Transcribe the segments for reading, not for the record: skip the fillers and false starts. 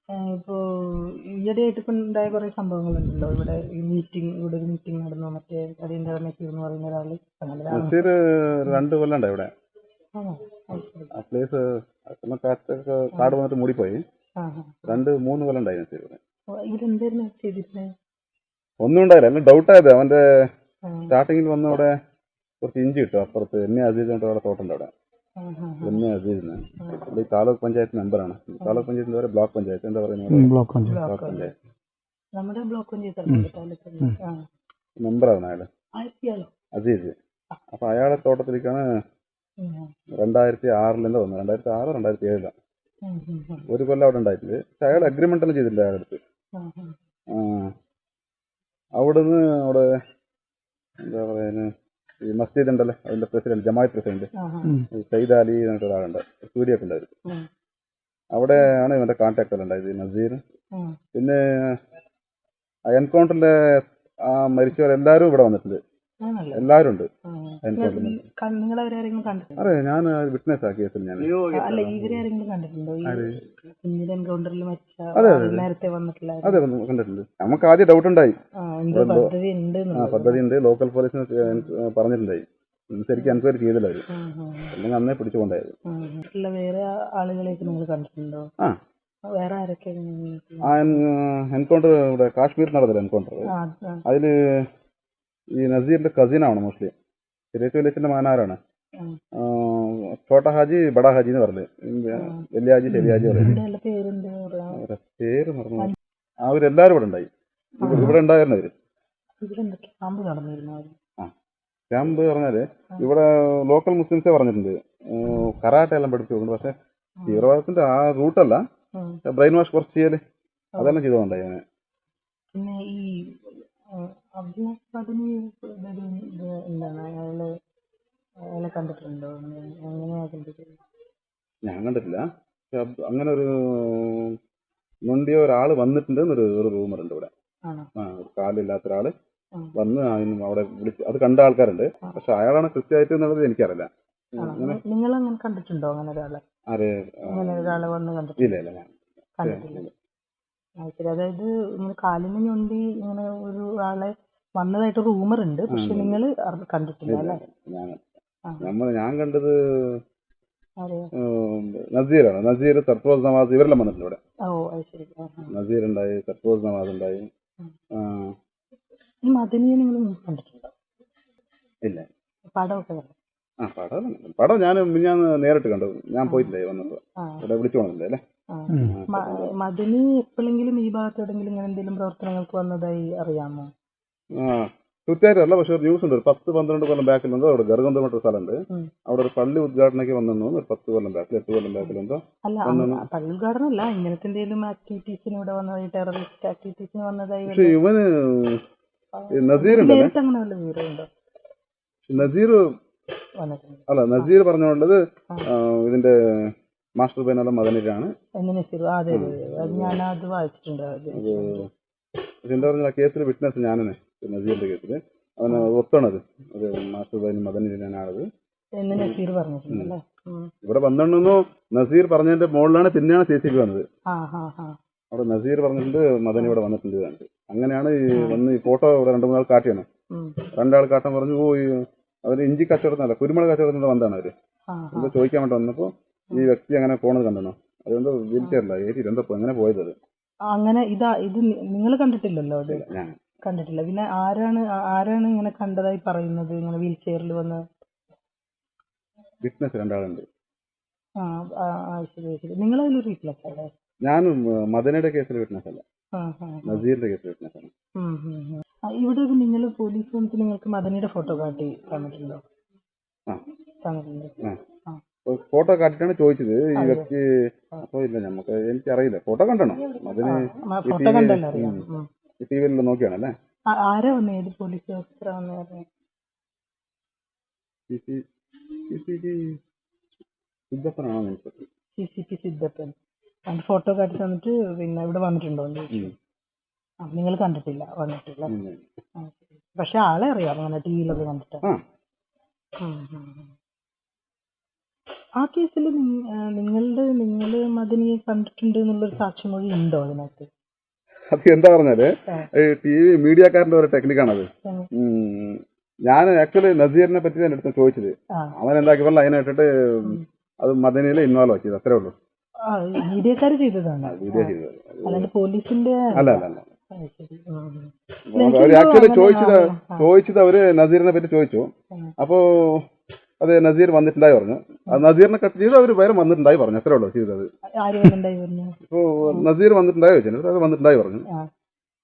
ഇപ്പോ ഈയിടെയായിട്ട് ഇപ്പം ഉണ്ടായ കുറേ സംഭവങ്ങളുണ്ടല്ലോ. ഇവിടെ ഒരു മീറ്റിംഗ് നടന്നു. മറ്റേ അടിയന്തര നസീർ എന്ന് പറയുന്ന ഒരാൾ നസീർ 2 കൊല്ലം ഉണ്ട് ഇവിടെ. ആണോ? അത് ശരി. ആ പ്ലേസ് കാട് വന്നിട്ട് മൂടിപ്പോയി. 2-3 കൊല്ലം ഉണ്ടായി നസീർ ഇവിടെ. ഇവിടെ എന്തായിരുന്നു ചെയ്തിരുന്നത്? ഒന്നും ഉണ്ടായില്ല. എല്ലാം ഡൗട്ടായത്. അവന്റെ സ്റ്റാർട്ടിങ്ങിൽ വന്ന് അവിടെ കുറച്ച് ഇഞ്ചി കിട്ടും അപ്പുറത്ത്. എന്നെ അസീസ് കൊണ്ട് അവിടെ തോട്ടുണ്ട് അവിടെ. എന്നെ അസീസിന് ഈ താലൂക്ക് പഞ്ചായത്ത് മെമ്പറാണ്. താലൂക്ക് പഞ്ചായത്ത് വരെ ബ്ലോക്ക് പഞ്ചായത്ത് എന്താ പറയുന്നത്? ബ്ലോക്ക് പഞ്ചായത്ത്. നമ്മുടെ ബ്ലോക്ക് പഞ്ചായത്ത് മെമ്പറാണ് അയാള്, അസീസ്. അപ്പൊ അയാളെ തോട്ടത്തിലേക്കാണ് 2006 വന്നത്. 2006 2007 1 കൊല്ലം അവിടെ ഉണ്ടായിട്ടില്ല. പക്ഷെ അയാൾ അഗ്രിമെന്റ് ഒന്നും ചെയ്തില്ല അയാളുടെ അടുത്ത്. അവിടുന്ന് അവിടെ എന്താ പറയുക, ഈ മസ്ജിദ് ഉണ്ടല്ലോ, അതിന്റെ പ്രസിഡന്റ്, ജമാഅത്ത് പ്രസിഡന്റ് സയ്യിദ് അലി എന്നിട്ട് ഒരാളുണ്ട്, സ്റ്റുഡിയോ ഒക്കെ ഉണ്ടായിരുന്നു. അവിടെയാണ് ഇവന്റെ കോൺടാക്ട് എല്ലാം ഉണ്ടായത്, നസീർ. പിന്നെ എൻകൗണ്ടറിലെ മരിച്ചവരെല്ലാരും ഇവിടെ വന്നിട്ടുണ്ട്. എല്ലാരും ഉണ്ട് എൻകൗണ്ടറിൽ. അതെ, ഞാൻ വിറ്റ്നസ് ആ കേസിൽ. ഞാൻ അതെ കണ്ടിട്ടുണ്ട്. നമുക്ക് ആദ്യം ഡൗട്ട് ഉണ്ടായി, പദ്ധതി ഉണ്ട്, ലോക്കൽ പോലീസിന് പറഞ്ഞിട്ടുണ്ടായി. ശരിക്കും എൻക്വയറി ചെയ്തില്ല അവര്, അല്ലെങ്കിൽ അന്നേ പിടിച്ചുകൊണ്ടായത്. വേറെ ആളുകളെയൊക്കെ നിങ്ങൾ കണ്ടിട്ടുണ്ടോ? എൻകൗണ്ടർ ഇവിടെ കാശ്മീർ നടന്നില്ല എൻകൗണ്ടർ. അതില് ഈ നസീറിന്റെ കസിനാണ് മോസ്റ്റ്ലി. ചെറിയ വലിയച്ഛന്റെ മാനാരാണ്. ഛോട്ടാ ഹാജി ബഡാ ഹാജി എന്ന് പറഞ്ഞത്. വലിയ ഹാജി ചെറിയ ഹാജി പറയുന്നത്. പേര് മറന്നു. അവരെല്ലാരും ഇവിടെ ഉണ്ടായി. ഇവിടെ ഉണ്ടായിരുന്നവര്. ക്യാമ്പ് പറഞ്ഞാല് ഇവിടെ ലോക്കൽ മുസ്ലിംസേ പറഞ്ഞിട്ടുണ്ട് കരാട്ടെ എല്ലാം പഠിപ്പിച്ചു. പക്ഷെ തീവ്രവാദത്തിന്റെ ആ റൂട്ടല്ല, ബ്രെയിൻ വാഷ് കുറച്ച് ചെയ്യല് അതെല്ലാം ചെയ്തോണ്ടായി. അങ്ങനെ പിന്നെ ഈ അയാളെ കണ്ടിട്ടുണ്ടോ? ഞാൻ കണ്ടിട്ടില്ല. അങ്ങനെ ഒരു നൊണ്ടിയ ഒരാള് വന്നിട്ടുണ്ട് എന്നൊരു റൂമറുണ്ട് ഇവിടെ. കാലില്ലാത്ത ഒരാള് വന്ന് അവിടെ വിളിച്ച് അത് കണ്ട ആൾക്കാരുണ്ട്. പക്ഷെ അയാളാണ് കൃത്യമായിട്ട് എന്നുള്ളത് എനിക്കറിയില്ല. നിങ്ങൾ അങ്ങനെ കണ്ടിട്ടുണ്ടോ? അങ്ങനെ ഒരാളെ വന്ന് കണ്ടിട്ടില്ല? ഇല്ല, ഞാൻ കണ്ടിട്ടില്ല. അതായത് കാലിന് ഞൊണ്ടി ഇങ്ങനെ ഒരു ആളെ വന്നതായിട്ട് റൂമർ ഉണ്ട്, പക്ഷെ നിങ്ങൾ കണ്ടിട്ടില്ല അല്ലേ? ഞാൻ കണ്ടത് നസീറാണ്. നസീർ, സർഫോസ് നവാസ് ഇവരെല്ലാം വന്നിട്ടുണ്ട് ഇവിടെ. നസീർ ഉണ്ടായി, സർഫോസ് നവാസ് ഉണ്ടായി. ഈ മദനിയെ നിങ്ങൾ കണ്ടിട്ടുണ്ടോ? ഇല്ല. പടമൊക്കെ പടം ഞാൻ നേരിട്ട് കണ്ടു. ഞാൻ പോയിട്ടില്ലേ വന്നപ്പോ ഇവിടെ വിളിച്ചു പോകണില്ലേ അല്ലേ? മദനി എപ്പോഴെങ്കിലും ഈ ഭാഗത്ത് എവിടെയെങ്കിലും ഇങ്ങനെ എന്തെങ്കിലും പ്രവർത്തനങ്ങൾക്ക് വന്നതായി അറിയാമോ? കൃത്യമായിട്ടല്ല, പക്ഷെ ഒരു ന്യൂസ് ഉണ്ട്. 10-12 കൊല്ലം ബാക്കിലുണ്ടോ അവിടെ ഗർഗന്ധം മറ്റൊരു സ്ഥലമുണ്ട്. അവിടെ ഒരു പള്ളി ഉദ്ഘാടനയ്ക്ക് വന്നു. ഒരു 10 കൊല്ലം ബാക്കിൽ, 8 കൊല്ലം ബാക്കിലെന്തോ. അല്ല, പള്ളി ഉദ്ഘാടനം അല്ല, ഇങ്ങനത്തെ എന്തെങ്കിലും ആക്ടിവിറ്റീസിന് ഇവിടെ വന്നതായി, ടെററിസ്റ്റ് ആക്ടിവിറ്റീസിന് വന്നതായി. പക്ഷെ ഇവന് നസീർ നസീർ പറഞ്ഞുള്ളത് ഇതിന്റെ മാസ്റ്റർ പ്ലാൻ മദനിലാണ്. എന്താ പറഞ്ഞ കേസിൽ വിറ്റ്നസ് ഞാനാണ്. നസീറിന്റെ കേസിൽ അവന് ഒത്തണത് ഒരു മാസ്റ്റർ പ്ലാൻ മദനിലാണത്. ഇവിടെ വന്നിട്ടുണ്ടെന്നോ നസീർ പറഞ്ഞതിന്റെ മുകളിലാണ്, പിന്നെയാണ് CCTV വന്നത്. അവിടെ നസീർ പറഞ്ഞിട്ടുണ്ട് മദനി ഇവിടെ വന്നിട്ടുണ്ട്. അങ്ങനെയാണ് വന്ന് ഈ ഫോട്ടോ ഇവിടെ 2-3 ആൾ കാട്ടിയാണ്. 2 ആൾ കാട്ടാൻ പറഞ്ഞു. അവര് ഇഞ്ചി കച്ചവടത്തിനല്ല, കുരുമുളക് കച്ചവടത്തിന്റെ വന്നാണ് അവര്. എന്തോ ചോദിക്കാൻ വേണ്ടി വന്നപ്പോ ഈ വ്യക്തി അങ്ങനെ പോണത് കണ്ടോ. അതെന്തോ വീൽ ചെയറില്ല, ഏറ്റിട്ട് എന്തോ എങ്ങനെ പോയത് അത്. അങ്ങനെ ഇത് നിങ്ങൾ കണ്ടിട്ടില്ലല്ലോ? അത് കണ്ടിട്ടില്ല. പിന്നെ ആരാണ് ഇങ്ങനെ കണ്ടതായി പറയുന്നത്? ഇങ്ങനെ വീൽ ചെയറിൽ വന്ന് വിറ്റ്നസ് 2 ആളുണ്ട്. ശരി. നിങ്ങൾ അതിലൊരു വിറ്റ്നസ് അല്ലേ? ഞാൻ മദനയുടെ കേസിൽ വിറ്റ്നസ് അല്ല, നസീറിന്റെ കേസിൽ വിറ്റ്നസ് ആണ്. ഇവിടെ നിങ്ങൾ പോലീസ് വന്നിട്ട് നിങ്ങൾക്ക് മദനിയുടെ ഫോട്ടോ കാട്ടി തന്നിട്ടുണ്ടോ? ഫോട്ടോ കാട്ടിട്ടാണ് ചോദിച്ചത് ഈ വ്യക്തി. അപ്പൊ ഇല്ല, എനിക്കറിയില്ല. ഫോട്ടോ കണ്ടോ? മദനി TV നോക്കിയാണല്ലേ? ആരാ വന്നേ? ഏത് പോലീസ് ഓഫീസറാ വന്നേ? സിദ്ധപ്പനാണോ? CCP സിദ്ധപ്പൻ. ഫോട്ടോ കാട്ടി തന്നിട്ട് പിന്നെ ഇവിടെ വന്നിട്ടുണ്ടോ? നിങ്ങൾ കണ്ടിട്ടില്ല, വന്നിട്ടില്ല. പക്ഷെ ആളെ അറിയാം, അങ്ങനെ TV കണ്ടിട്ട്. ആ കേസിൽ നിങ്ങള് മദനിയെ കണ്ടിട്ടുണ്ട് എന്നുള്ളൊരു സാക്ഷിമൊഴി ഉണ്ടോ അതിനകത്ത്? അത് എന്താ പറഞ്ഞാല് ടി വി മീഡിയക്കാരന്റെ ഒരു ടെക്നിക്കാണത്. ഞാൻ ആക്ച്വലി നസീറിനെ പറ്റി എന്റെ അടുത്ത് ചോദിച്ചത്, അവൻ എന്താക്കി പറഞ്ഞാൽ അതിനായിട്ടിട്ട് അത് മദനിയിലെ ഇൻവോൾവ് ആക്കിയത്, അത്രേ ഉള്ളൂ. മീഡിയക്കാര് ചെയ്തതാണ്, വീഡിയോ ചെയ്തത്. അല്ലാണ്ട് പോലീസിന്റെ അല്ല ആക്ച്വലി ചോദിച്ചത് അവര് നസീറിനെ പറ്റി ചോദിച്ചു. അപ്പോ അത് നസീർ വന്നിട്ടുണ്ടായി പറഞ്ഞു. അത് നസീറിനെ കട്ട് ചെയ്ത് അവര് വേറെ വന്നിട്ടുണ്ടായി പറഞ്ഞു, അത്രേ ഉള്ളൂ ചെയ്തത്. ഇപ്പോ നസീർ വന്നിട്ടുണ്ടായി ചോദിച്ചു, അത് വന്നിട്ടുണ്ടായി പറഞ്ഞു.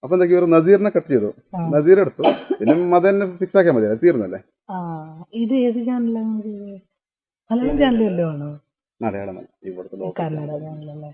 അപ്പൊ എന്തൊക്കെയാ ഒരു നസീറിനെ കട്ട് ചെയ്തു, നസീർ എടുത്തു, പിന്നെ മദനെ ഫിക്സ് ആക്കിയാൽ മതി, തീർന്നല്ലേ. ഇത് ഏത് ചാനലാണ്? മലയാളം ചാനലല്ലോ ആണോ? മലയാളം ഇവിടുത്തെ കന്നഡ ചാനലല്ലേ?